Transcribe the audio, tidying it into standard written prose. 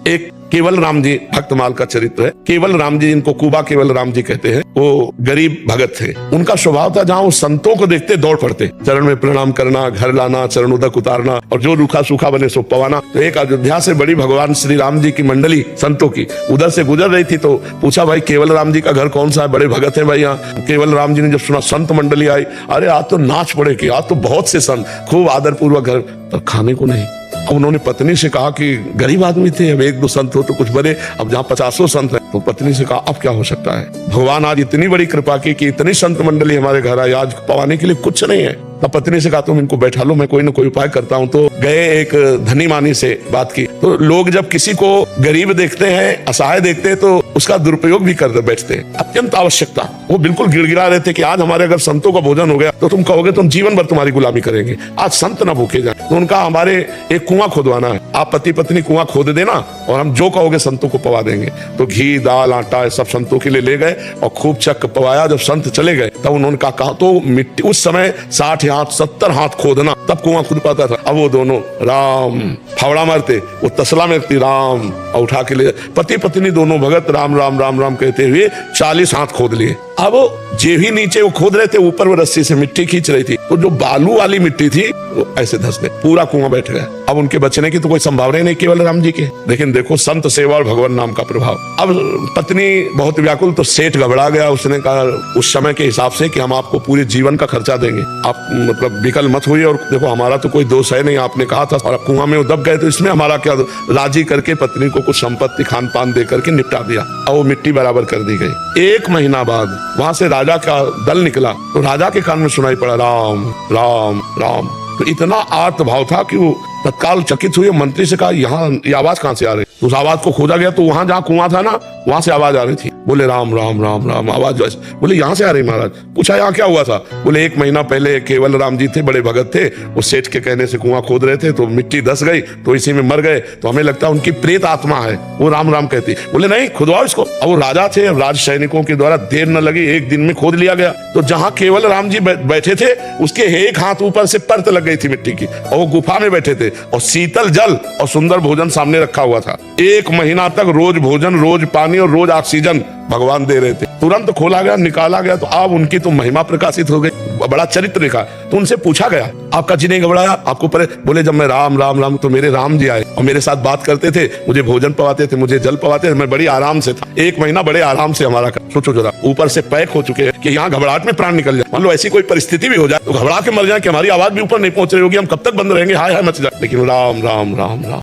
एक केवल राम जी भक्तमाल का चरित्र है। केवल राम जी, जिनको कुबा केवल राम जी कहते हैं, वो गरीब भगत थे। उनका स्वभाव था जहाँ वो संतों को देखते दौड़ पड़ते, चरण में प्रणाम करना, घर लाना, चरण उदक उतारना और जो रूखा सूखा बने सो पवाना। तो एक अयोध्या से बड़ी भगवान श्री राम जी की मंडली संतों की उधर से गुजर रही थी, तो पूछा भाई केवल राम जी का घर कौन सा है, बड़े भगत है भाई यहाँ। केवल राम जी ने जब सुना संत मंडली आई, अरे आज तो नाच पड़े कि आज तो बहुत से संत, खूब आदर पूर्वक घर, पर खाने को नहीं। अब उन्होंने पत्नी से कहा कि गरीब आदमी थे, अब एक दो संत हो तो कुछ बने, अब जहाँ 50 संत हैं। तो पत्नी से कहा अब क्या हो सकता है, भगवान आज इतनी बड़ी कृपा की कि इतनी संत मंडली हमारे घर आई, आज पवाने के लिए कुछ नहीं है। तब पत्नी से कहा तुम इनको बैठा लो, मैं कोई ना कोई उपाय करता हूँ। तो गए, एक धनी मानी से बात की। तो लोग जब किसी को गरीब देखते हैं, असहाय देखते हैं, तो उसका दुरुपयोग भी कर बैठते हैं। अत्यंत आवश्यकता, वो बिल्कुल गिड़गिड़ा रहे थे कि आज हमारे अगर संतों का भोजन हो गया तो तुम कहोगे तुम जीवन भर तुम्हारी गुलामी करेंगे, आज संत ना भूखे जाए। तो उनका हमारे एक कुआं खोदवाना है, आप पति पत्नी कुआं खोद देना और हम जो कहोगे संतों को पवा देंगे। तो घी दाल आटा सब संतों के लिए ले गए और खूब चक पवाया। जब संत चले गए तब उन्होंने कहा तो मिट्टी, उस समय 60 हाथ 70 हाथ खोदना तब कुआं खुद पाता था। अब वो दोनों राम फावड़ा मारते, वो तसला में राम और उठा के ले, पति पत्नी दोनों भगत राम राम राम राम कहते हुए 40 हाथ खोद लिए। अब जे भी नीचे वो खोद रहे थे, ऊपर वो रस्सी से मिट्टी खींच रही थी, तो जो बालू वाली मिट्टी थी वो ऐसे धंस गए, पूरा कुआं बैठ गया। अब उनके बचने की तो कोई संभावना ही नहीं केवल राम जी के। लेकिन देखो संत सेवा और भगवान नाम का प्रभाव। अब पत्नी बहुत व्याकुल, तो सेठ घबरा गया। उसने कहा उस समय के हिसाब से कि हम आपको पूरे जीवन का खर्चा देंगे, आप मतलब विकल मत हुई, और देखो हमारा तो कोई दोष है नहीं, आपने कहा था, और कुआं में दब गए तो इसमें हमारा क्या। राजी करके पत्नी को कुछ संपत्ति खान पान दे करके निपटा दिया और वो मिट्टी बराबर कर दी गई। 1 महीना बाद वहां से राजा का दल निकला, तो राजा के कान में सुनाई पड़ा राम राम राम। तो इतना आर्तभाव था कि वो तत्काल चकित हुए, मंत्री से कहा यहाँ ये आवाज कहाँ से आ रही। तो उस आवाज को खोजा गया तो वहां जहाँ कुआं था ना, वहां से आवाज आ रही थी। बोले राम राम राम राम, आवाज वैसे। बोले यहाँ से आ रही महाराज। पूछा यहाँ क्या हुआ था। बोले 1 महीना पहले केवल राम जी थे, बड़े भगत थे, वो सेठ के कहने से कुआं खोद रहे थे, तो मिट्टी धस गई, तो इसी में मर गए, तो हमें लगता है उनकी प्रेत आत्मा है, वो राम राम कहती। बोले नहीं, खुदवाओ इसको। अब वो राजा थे, राज सैनिकों के द्वारा देर न लगी, 1 दिन में खोद लिया गया। तो जहाँ केवल राम जी बैठे थे, उसके 1 हाथ ऊपर से परत लग गई थी मिट्टी की, और वो गुफा में बैठे थे, और शीतल जल और सुंदर भोजन सामने रखा हुआ था। 1 महीना तक रोज भोजन, रोज पानी और रोज ऑक्सीजन भगवान दे रहे थे। तुरंत खोला गया, निकाला गया, तो अब उनकी तो महिमा प्रकाशित हो गई, बड़ा चरित्र लिखा। तो उनसे पूछा गया आपका जी नहीं घबराया, आपको परे। बोले जब मैं राम राम राम, तो मेरे राम जी आए और मेरे साथ बात करते थे, मुझे भोजन पवाते थे, मुझे जल पवाते थे, मैं बड़ी आराम से था। 1 महीना बड़े आराम से हमारा। सोचो जरा, ऊपर से पैक हो चुके हैं कि यहाँ घबराहट में प्राण निकल जाए। मान लो ऐसी कोई परिस्थिति भी हो जाए तो घबरा के मर जाए कि हमारी आवाज भी ऊपर नहीं पहुंच रही होगी, हम कब तक बंद रहेंगे, हाय हाय मच जाए। लेकिन राम राम राम राम।